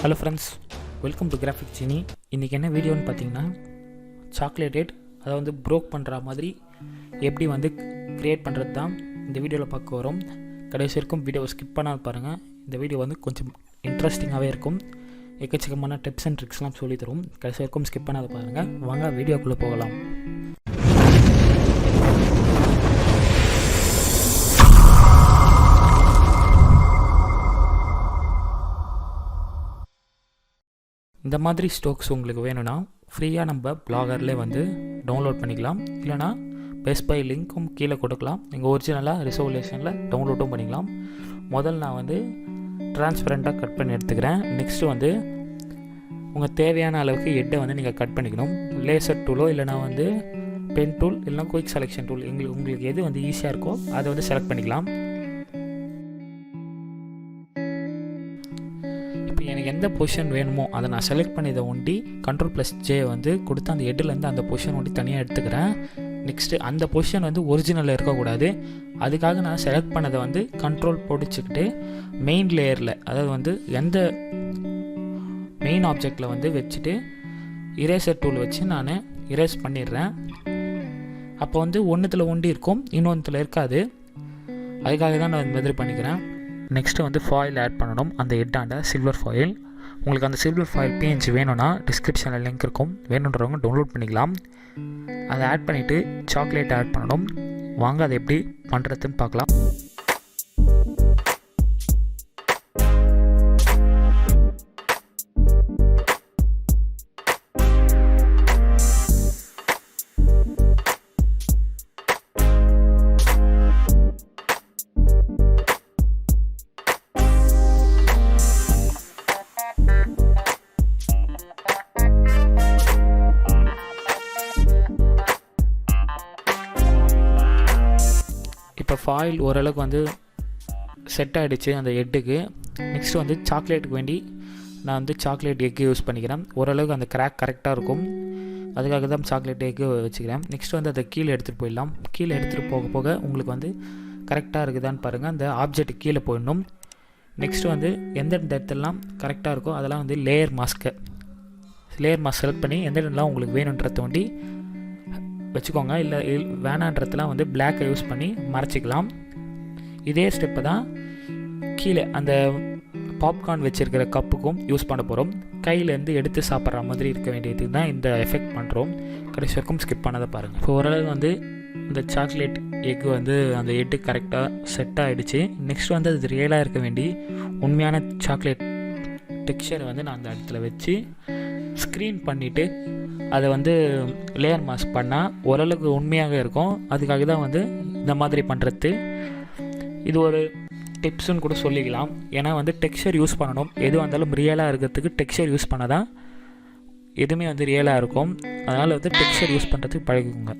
Hello friends, welcome to graphic ஜீனி. இன்றைக்கி என்ன வீடியோன்னு பார்த்தீங்கன்னா, சாக்லேட் அதை வந்து ப்ரோக் பண்ணுற மாதிரி எப்படி வந்து க்ரியேட் பண்ணுறது தான் இந்த வீடியோவில் பார்க்க வரோம். கடைசி வரைக்கும் வீடியோவை ஸ்கிப் பண்ணால் பாருங்கள். இந்த வீடியோ வந்து கொஞ்சம் இன்ட்ரெஸ்டிங்காகவே இருக்கும். எக்கச்சக்கமான டிப்ஸ் அண்ட் ட்ரிக்ஸ்லாம் சொல்லி தரும். கடைசி வரைக்கும் ஸ்கிப் பண்ணாத பாருங்கள். வாங்க வீடியோக்குள்ளே போகலாம். இந்த மாதிரி ஸ்டோக்ஸ் உங்களுக்கு வேணும்னா ஃப்ரீயாக நம்ம பிளாகர்லேயே வந்து டவுன்லோட் பண்ணிக்கலாம். இல்லைனா பெஸ்ட் பை லிங்க்கும் கீழே கொடுக்கலாம். நீங்கள் ஒரிஜினலாக ரிசர்வேஷனில் டவுன்லோடும் பண்ணிக்கலாம். முதல்ல நான் வந்து டிரான்ஸ்பரண்ட்டாக கட் பண்ணி எடுத்துக்கிறேன். நெக்ஸ்ட்டு வந்து உங்கள் தேவையான அளவுக்கு ஹெட்டை வந்து நீங்கள் கட் பண்ணிக்கணும். லேசர் டூலோ இல்லைனா வந்து பென் டூல் இல்லைனா குயிக் செலெக்ஷன் டூல் உங்களுக்கு எது வந்து ஈஸியாக இருக்கோ அதை வந்து செலக்ட் பண்ணிக்கலாம். எனக்கு எந்த பொசிஷன் வேணுமோ அதை நான் செலக்ட் பண்ணி இதை ஒண்டி Ctrl+J வந்து கொடுத்து அந்த ஹெட்டிலேருந்து அந்த பொசிஷன் ஒண்டி தனியாக எடுத்துக்கிறேன். நெக்ஸ்ட்டு அந்த பொசிஷன் வந்து ஒரிஜினலில் இருக்கக்கூடாது. அதுக்காக நான் செலக்ட் பண்ணதை வந்து கண்ட்ரோல் பிடிச்சிக்கிட்டு மெயின் லேயரில், அதாவது வந்து எந்த மெயின் ஆப்ஜெக்டில் வந்து வச்சுட்டு இரேசர் டூல் வச்சு நான் இரேஸ் பண்ணிடுறேன். அப்போ வந்து ஒன்றுத்தில் ஒண்டி இருக்கும், இன்னொன்றுத்தில் இருக்காது. அதுக்காக தான் நான் இந்த மாதிரி பண்ணிக்கிறேன். நெக்ஸ்ட்டு வந்து ஃபாயில் ஆட் பண்ணணும். அந்த ஹெட்டாண்ட சில்வர் ஃபாயில். உங்களுக்கு அந்த சில்வர் ஃபாயில் PNG வேணும்னா டிஸ்கிரிப்ஷனில் லிங்க் இருக்கும், வேணுன்றவங்க டவுன்லோட் பண்ணிக்கலாம். அதை ஆட் பண்ணிவிட்டு சாக்லேட் ஆட் பண்ணணும். வாங்க அதை எப்படி பண்ணுறதுன்னு பார்க்கலாம். இப்போ ஃபாயில் ஓரளவுக்கு வந்து செட் ஆகிடுச்சு அந்த ஹெட்டுக்கு. நெக்ஸ்ட்டு வந்து சாக்லேட்டுக்கு வேண்டி நான் வந்து சாக்லேட் எக்கு யூஸ் பண்ணிக்கிறேன். ஓரளவுக்கு அந்த கிராக் கரெக்டாக இருக்கும், அதுக்காக தான் சாக்லேட் எக்கு வச்சுக்கிறேன். நெக்ஸ்ட்டு வந்து அதை கீழே எடுத்துகிட்டு போயிடலாம். கீழே எடுத்துகிட்டு போக போக உங்களுக்கு வந்து கரெக்டாக இருக்குதான்னு பாருங்கள். அந்த ஆப்ஜெக்ட் கீழே போயிடணும். நெக்ஸ்ட்டு வந்து எந்தெந்த இடத்துலலாம் கரெக்டாக இருக்கோ அதெல்லாம் வந்து லேயர் மாஸ்க் செலக்ட் பண்ணி எந்த இடம்லாம் உங்களுக்கு வேணுன்றத தோண்டி வச்சுக்கோங்க. இல்லை வேணான்றதுலாம் வந்து பிளாக்கை யூஸ் பண்ணி மறைச்சிக்கலாம். இதே ஸ்டெப்பை தான் கீழே அந்த பாப்கார்ன் வச்சுருக்கிற கப்புக்கும் யூஸ் பண்ண போகிறோம். கையிலேருந்து எடுத்து சாப்பிட்ற மாதிரி இருக்க வேண்டியது தான் இந்த எஃபெக்ட் பண்ணுறோம். கடைசி வரைக்கும் ஸ்கிப் பண்ணதை பாருங்கள். இப்போ ஓரளவு வந்து இந்த சாக்லேட் எக்கு வந்து அந்த ஹெட்டு கரெக்டாக செட் ஆகிடுச்சு. நெக்ஸ்ட் வந்து அது ரியலாக இருக்க வேண்டி உண்மையான சாக்லேட் டெக்ஸ்சரை வந்து நான் அந்த இடத்துல வச்சு ஸ்க்ரீன் பண்ணிவிட்டு அதை வந்து லேயர் மாஸ்க் பண்ணால் ஓரளவுக்கு உண்மையாக இருக்கும். அதுக்காக தான் வந்து இந்த மாதிரி பண்ணுறது. இது ஒரு டிப்ஸுன்னு கூட சொல்லிக்கலாம். ஏன்னா வந்து டெக்ஸ்சர் யூஸ் பண்ணணும். எதுவாக இருந்தாலும் ரியலாக இருக்கிறதுக்கு டெக்ஸ்சர் யூஸ் பண்ணால் தான் எதுவுமே வந்து ரியலாக இருக்கும். அதனால் வந்து டெக்ஸ்சர் யூஸ் பண்ணுறதுக்கு பழகுங்க.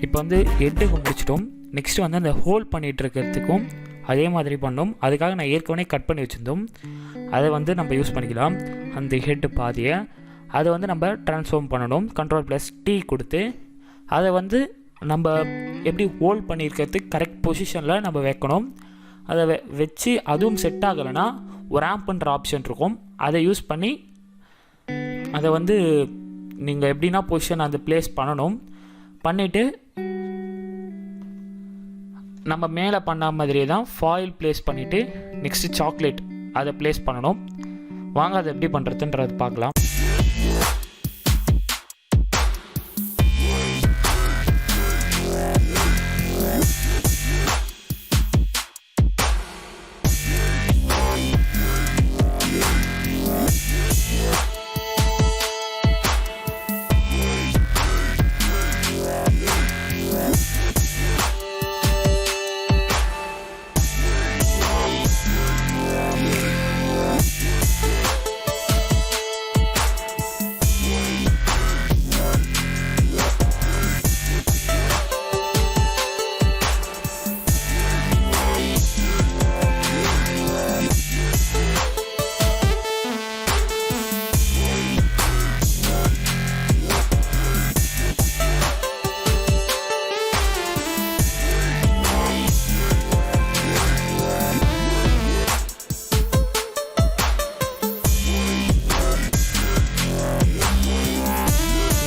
இப்போ வந்து ஹெட்டுக்கு முடிச்சிட்டோம். நெக்ஸ்ட்டு வந்து அந்த ஹோல்ட் பண்ணிகிட்டு இருக்கிறதுக்கும் அதே மாதிரி பண்ணோம். அதுக்காக நான் ஏற்கனவே கட் பண்ணி வச்சுருந்தோம். அதை வந்து நம்ம யூஸ் பண்ணிக்கலாம். அந்த ஹெட்டு பாதியை அதை வந்து நம்ம ட்ரான்ஸ்ஃபார்ம் பண்ணணும். Ctrl+T கொடுத்து அதை வந்து நம்ம எப்படி ஹோல்ட் பண்ணியிருக்கிறதுக்கு கரெக்ட் பொசிஷனில் நம்ம வைக்கணும். அதை வச்சு அதுவும் செட் ஆகலைன்னா ஒரு ஆம்புன்ற ஆப்ஷன் இருக்கும், அதை யூஸ் பண்ணி அதை வந்து நீங்கள் எப்படின்னா பொசிஷன் அந்த ப்ளேஸ் பண்ணணும். பண்ணிவிட்டு நம்ம மேலே பண்ண மாதிரியே தான் ஃபாயில் ப்ளேஸ் பண்ணிவிட்டு நெக்ஸ்ட்டு சாக்லேட் அதை ப்ளேஸ் பண்ணணும். வாங்க அதை எப்படி பண்ணுறதுன்றது பார்க்கலாம்.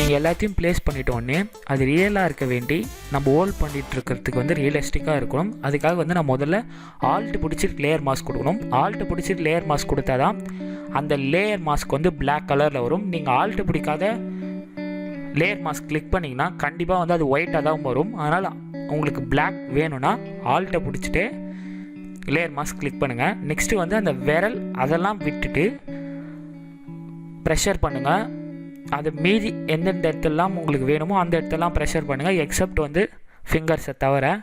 நீங்கள் எல்லாத்தையும் ப்ளேஸ் பண்ணிட்டோன்னே அது ரியலாக இருக்க வேண்டி நம்ம ஹோல்ட் பண்ணிகிட்டு இருக்கிறதுக்கு வந்து ரியலிஸ்டிக்காக இருக்கணும். அதுக்காக வந்து நான் முதல்ல ஆல்ட்டு பிடிச்சிட்டு லேயர் மாஸ்க் கொடுக்கணும். ஆல்ட்டு பிடிச்சிட்டு லேயர் மாஸ்க் கொடுத்தா தான் அந்த லேயர் மாஸ்க் வந்து பிளாக் கலரில் வரும். நீங்கள் ஆல்ட்டு பிடிக்காத லேயர் மாஸ்க் கிளிக் பண்ணிங்கன்னா கண்டிப்பாக வந்து அது ஒயிட்டாக தான் வரும். அதனால் உங்களுக்கு பிளாக் வேணும்னா ஆல்ட்டை பிடிச்சிட்டு லேயர் மாஸ்க் கிளிக் பண்ணுங்கள். நெக்ஸ்ட்டு வந்து அந்த விரல் அதெல்லாம் விட்டுட்டு ப்ரெஷர் பண்ணுங்கள். அது மீதி எந்தெந்த இடத்துலலாம் உங்களுக்கு வேணுமோ அந்த இடத்தெல்லாம் ப்ரெஷர் பண்ணுங்கள், எக்ஸப்ட் வந்து ஃபிங்கர்ஸை தவிர.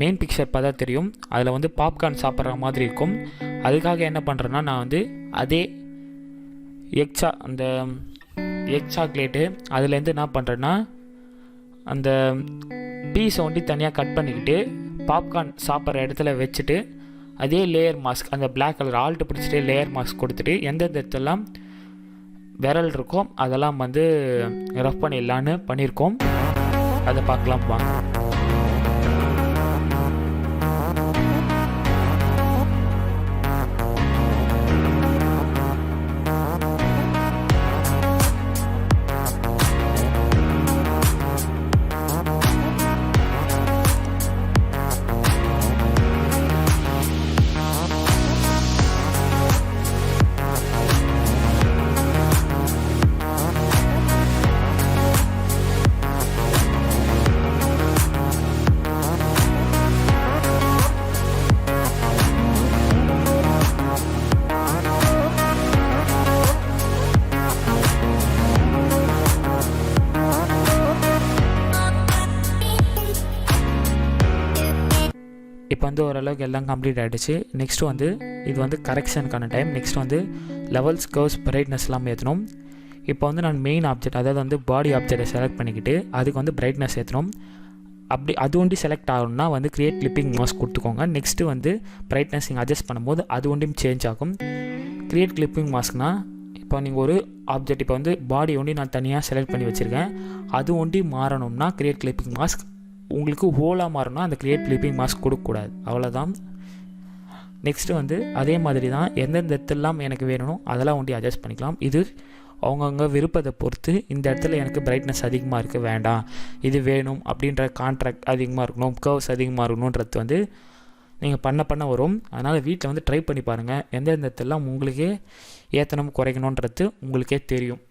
மெயின் பிக்சர் பார்த்தா தெரியும், அதில் வந்து பாப்கார்ன் சாப்பிட்ற மாதிரி இருக்கும். அதுக்காக என்ன பண்ணுறேன்னா நான் வந்து அதே அந்த எக் சாக்லேட்டு அதுலேருந்து என்ன பண்ணுறேன்னா அந்த பீஸை ஒண்டி தனியாக கட் பண்ணிக்கிட்டு பாப்கார்ன் சாப்பிட்ற இடத்துல வச்சுட்டு அதே லேயர் மாஸ்க் அந்த பிளாக் கலர் ஆல்ட்டு பிடிச்சிட்டு லேயர் மாஸ்க் கொடுத்துட்டு எந்தெந்த இடத்துலாம் விரல் இருக்கும் அதெல்லாம் வந்து ரஃப் பண்ணிடலான்னு பண்ணியிருக்கோம். அதை பார்க்கலாம் வாங்க. இப்போ வந்து ஓரளவுக்கு எல்லாம் கம்ப்ளீட் ஆகிடுச்சு. நெக்ஸ்ட்டு வந்து இது வந்து கரெக்ஷனுக்கான டைம். நெக்ஸ்ட் வந்து லெவல்ஸ், கர்வ்ஸ், பிரைட்னஸ்லாம் ஏற்றணும். இப்போ வந்து நான் மெயின் ஆப்ஜெக்ட் அதாவது வந்து பாடி ஆப்ஜெக்டை செலக்ட் பண்ணிக்கிட்டு அதுக்கு வந்து பிரைட்னஸ் ஏற்றணும். அப்படி அது ஒண்டி செலக்ட் ஆகணும்னா வந்து கிரியேட் கிளிப்பிங் மாஸ்க் கொடுத்துக்கோங்க. நெக்ஸ்ட்டு வந்து பிரைட்னஸ் நீங்கள் அட்ஜஸ்ட் பண்ணும்போது அது ஒன்றையும் சேஞ்ச் ஆகும். கிரியேட் கிளிப்பிங் மாஸ்க்னால் இப்போ நீங்கள் ஒரு ஆப்ஜெக்ட் இப்போ வந்து பாடி ஒண்டி நான் தனியாக செலக்ட் பண்ணி வச்சுருக்கேன், அது ஒண்டி மாறணும்னா கிரியேட் கிளிப்பிங் மாஸ்க் உங்களுக்கு ஹோலாக மாறணும்னா அந்த கிரியேட் கிளிப்பிங் மாஸ்க் கொடுக்கக்கூடாது, அவ்வளோதான். நெக்ஸ்ட்டு வந்து அதே மாதிரி தான் எந்தெந்த இடத்துலாம் எனக்கு வேணும் அதெல்லாம் ஒண்டி அட்ஜஸ்ட் பண்ணிக்கலாம். இது அவங்கவுங்க விருப்பத்தை பொறுத்து இந்த இடத்துல எனக்கு பிரைட்னஸ் அதிகமாக இருக்க வேண்டாம், இது வேணும் அப்படின்ற கான்ட்ராக்ட் அதிகமாக இருக்கணும், கர்வ்ஸ் அதிகமாக இருக்கணுன்றது வந்து நீங்கள் பண்ண வரும். அதனால் வீட்டில் வந்து ட்ரை பண்ணி பாருங்கள், எந்தெந்த இடத்துலாம் உங்களுக்கே ஏற்றணும் குறைக்கணுன்றது உங்களுக்கே தெரியும்.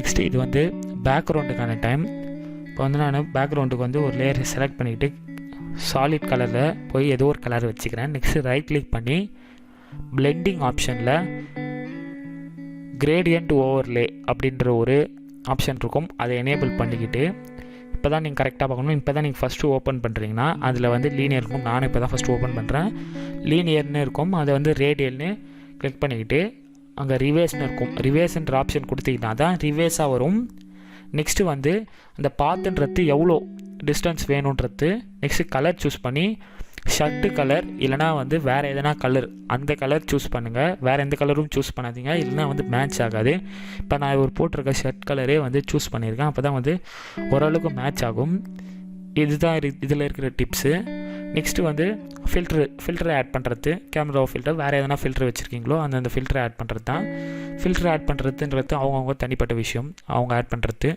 நெக்ஸ்ட்டு இது வந்து பேக்ரவுண்டுக்கான டைம். இப்போ வந்து நான் பேக்ரவுண்டுக்கு வந்து ஒரு லேயர் செலக்ட் பண்ணிக்கிட்டு சாலிட் கலரில் போய் ஏதோ ஒரு கலர் வச்சுக்கிறேன். நெக்ஸ்ட்டு ரைட் கிளிக் பண்ணி பிளெண்டிங் ஆப்ஷனில் கிரேடியன்ட் ஓவர்லே அப்படின்ற ஒரு ஆப்ஷன் இருக்கும், அதை எனேபிள் பண்ணிக்கிட்டு இப்போ தான் நீங்கள் கரெக்டாக பார்க்கணும். இப்போ தான் நீங்கள் ஃபஸ்ட்டு ஓப்பன் பண்ணுறீங்கன்னா அதில் வந்து லீனியர் இருக்கும். நானும் இப்போ தான் ஃபஸ்ட்டு ஓப்பன் பண்ணுறேன். லீனியர்னு இருக்கும், அதை வந்து ரேடியல்னு கிளிக் பண்ணிக்கிட்டு அங்கே ரிவேஸ்னு இருக்கும். ரிவேஸ்ன்ற ஆப்ஷன் கொடுத்தீங்கன்னா தான் ரிவேஸாக வரும். நெக்ஸ்ட்டு வந்து அந்த பாத்துன்றது எவ்வளோ டிஸ்டன்ஸ் வேணுன்றது. நெக்ஸ்ட்டு கலர் சூஸ் பண்ணி ஷர்ட்டு கலர் இல்லைனா வந்து வேறு எதனா கலர், அந்த கலர் சூஸ் பண்ணுங்கள். வேறு எந்த கலரும் சூஸ் பண்ணாதீங்க, இல்லைனா வந்து மேட்ச் ஆகாது. இப்போ நான் ஒரு போட்டிருக்க ஷர்ட் கலரே வந்து சூஸ் பண்ணியிருக்கேன், அப்போ தான் வந்து ஓரளவுக்கு மேட்ச் ஆகும். இதுதான் இதில் இருக்கிற டிப்ஸு. நெக்ஸ்ட்டு வந்து ஃபில்டரை ஆட் பண்ணுறது. கேமரா ஃபில்டர் வேறு எதனா ஃபில்டர் வச்சுருக்கீங்களோ அந்த ஃபில்டரை ஆட் பண்ணுறது தான். ஃபில்டர் ஆட் பண்ணுறதுன்றது அவங்கவுங்க தனிப்பட்ட விஷயம், அவங்க ஆட் பண்ணுறது.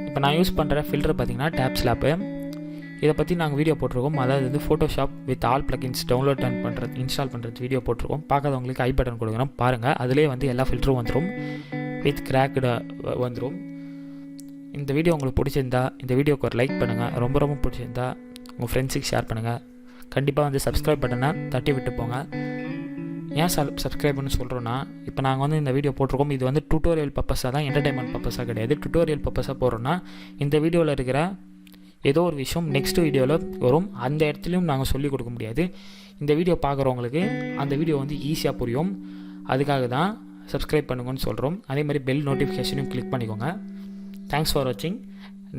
இப்போ நான் யூஸ் பண்ணுற ஃபில்டர் பார்த்திங்கன்னா டேப் ஸ்லாப்பு. இதை பற்றி நாங்கள் வீடியோ போட்டிருக்கோம். அதாவது வந்து Photoshop with all plugins download install பண்ணுறது வீடியோ போட்டிருக்கோம். பார்க்காதவங்களுக்கு ஐ பட்டன் கொடுக்குறோம் பாருங்கள். அதிலே வந்து எல்லா ஃபில்டரும் வந்துடும், வித் கிராக்டு வந்துடும். இந்த வீடியோ உங்களுக்கு பிடிச்சிருந்தா இந்த வீடியோக்கு ஒரு லைக் பண்ணுங்கள். ரொம்ப ரொம்ப பிடிச்சிருந்தா உங்கள் ஃப்ரெண்ட்ஸுக்கு ஷேர் பண்ணுங்கள். கண்டிப்பாக வந்து சப்ஸ்கிரைப் பட்டனை தட்டி விட்டு போங்க. ஏன் சப்ஸ்கிரைப்னு சொல்கிறோன்னா, இப்போ நாங்கள் வந்து இந்த வீடியோ போட்டிருக்கோம், இது வந்து டுட்டோரியல் பர்பஸாக தான், என்டர்டைன்மெண்ட் பர்பஸாக கிடையாது. டுட்டோரியல் பர்பஸாக போடுறோன்னா இந்த வீடியோவில் இருக்கிற ஏதோ ஒரு விஷயம் நெக்ஸ்ட் வீடியோவில் வரும், அந்த இடத்துலையும் நாங்கள் சொல்லிக் கொடுக்க முடியாது. இந்த வீடியோ பார்க்குறவங்களுக்கு அந்த வீடியோ வந்து ஈஸியாக புரியும். அதுக்காக தான் சப்ஸ்கிரைப் பண்ணுங்கன்னு சொல்கிறோம். அதே மாதிரி பெல் நோட்டிஃபிகேஷனையும் கிளிக் பண்ணிக்கோங்க. தேங்க்ஸ் ஃபார் வாட்சிங்.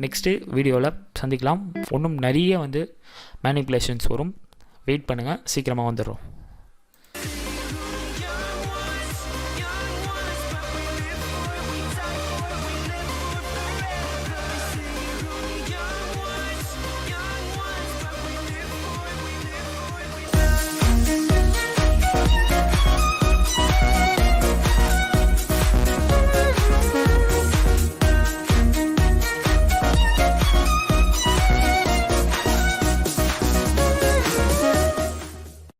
நெக்ஸ்ட்டு வீடியோவில் சந்திக்கலாம். இன்னும் நிறைய வந்து மேனிப்புலேஷன்ஸ் வரும், வெயிட் பண்ணுங்கள், சீக்கிரமாக வந்துடுறோம்.